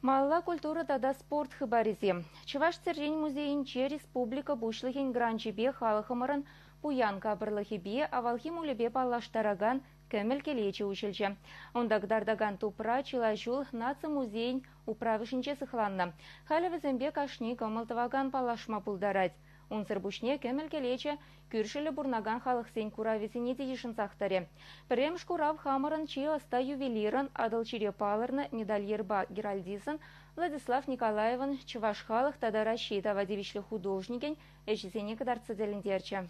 Малла культура тада спорт хыбаризи. Чуваш Цержень музейінче республика бушлыхен гранчебе халықымырын пуянка бірліхебе авалхи мулебе палаштараган кәміл келече училче. Ондагдардаган тупра чилажул наци музейін управышынче сыхланна. Халі візімбе кашни кымылтываган палашма пулдарать. Унсыр бушне кәміл келече күршілі бурнаган халықсен куравесіне дейшін сақтаре. Прем шкурав хамырын чи аста ювелирын адыл черепалырны медальерба Геральдисын Владислав Николаевын чываш халық тадара шейта вадевишлі художникен әшесене кадарцы деліндерче.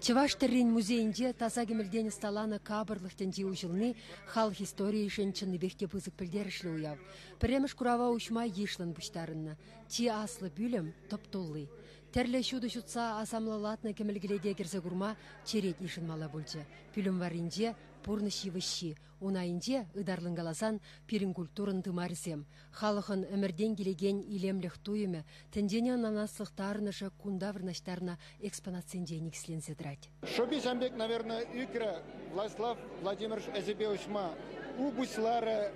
Чываш террен музейінде таза кемелден сталаны кабырлықтен деу жылны халық история шенчіні бекте пызык пілдерішлі уяв. Піреміш курава ұшмай ешлін бұштарынна. Ти аслы бүлім топтолы. Терлі шуды шутса асамлалатны кемелгіледе керсе курма черет ишін мала бүлчі. Пүлім варинде пурны шивышши. Унайынде ыдарлын галасан пирин культурын тымарсем. Халықын өмірден келеген илемліх туйымы, тендене нанаслықтарынышы кундавырнаштарына экспонациенде никсленсе драть. Шоби жамбек, наверное, икра Владислав Владимирович Эзебеушма убуслары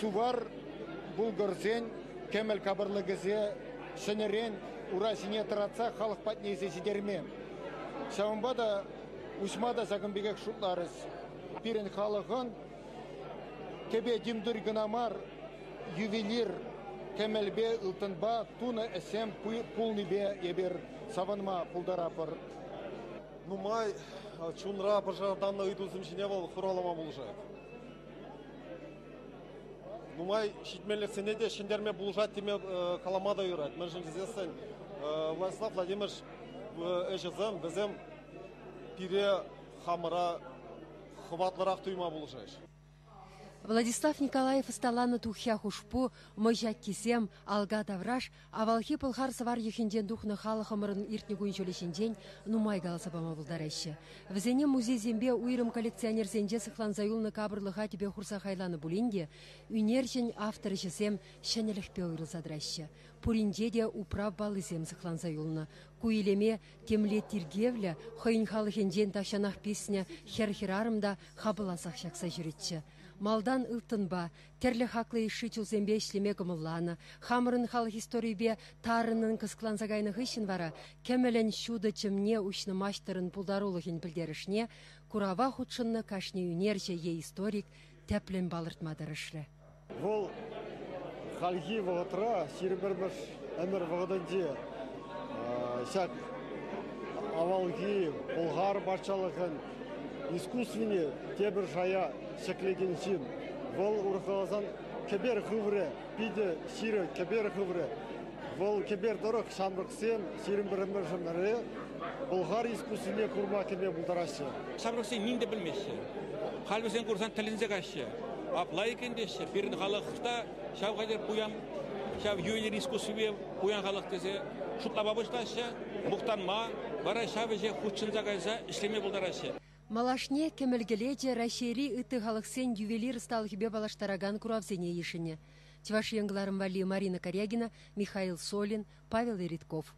сувар булгарзен кемел кабырлыгызе шенерен урасине таратса халық патнейсе сидерме. Шамбада ушмада загымбегек шутларыз. Пирен халықын кебе димдур гынамар ювелир кемелбе ылтынба туны эсем пулныбе ебер саванма пулдарапыр. Нумай чунра пожарданна ыйтусым шиневал хуралама булжает. Нумай шитмелек сенеде шиндерме булжат теме каламада юрат. Мержин жезесен Владислав Владимирович эжезем безем пире хамыра хватларах туйма булжаешь. Владислав Николаев сталаны тухя хушпу, мыжак кисем, алга давраш, авалхи пылхар савар ехенден духны халықымырын иртне күйінчөлешенден нумай галасабама булдарэші. Візене музей зембе уйрым коллекционер зенде сықлан заюлны кабырлыға тебе хурса хайланы булинде, үнерчен авторы жесем шәнеліхпе уйрылзадрэші. Пуринде де управ балы зем сықлан заюлны. Куилеме темле тиргевлі, хойын халықенден ташанақ песня хер-херарымда хабыласақ шақса жүретші. Малдан ылтынба, терлі хақлы иші чулзембе ішлеме кымылланы, хамырын халық историйбе тарынын кыскланзагайны хыщын вара, кемелен шуды чымне ұшны маштырын пулдарулығын білдерішне, курава худшынны кашне үнерже е историк тәплен балыртмадырышлы. Вол халги вғытра, сирбірміш әмір вғыдынде, сәк авалги, бұлғар барчалығын, искусственне тебір жая шеклеген жин. Вол урхалазан кебер хывры, биде сиры кебер хывры. Вол кебер дұрық шамрықсен, сирін бірімір жымыры, бұлғар искусственне курма кеме бұлдарашы. Шамрықсен минде білмеші. Қалбесен курсан тілінзе қашы. Аплай екендеші. Бірін халықта шау қадер пуям, шау юелер искусстве пуян халық десе шутлаба бұшташы, мұқтанма, бара шау же худшынза қайса ішлеме бұлдарашы. Малашне кемелгеледе рашери ыты халықсен ювелир сталхибе балаштараган куравзене ешіне. Чуваш еңгіларым вали Марина Корягина, Михаил Солин, Павел Иритков.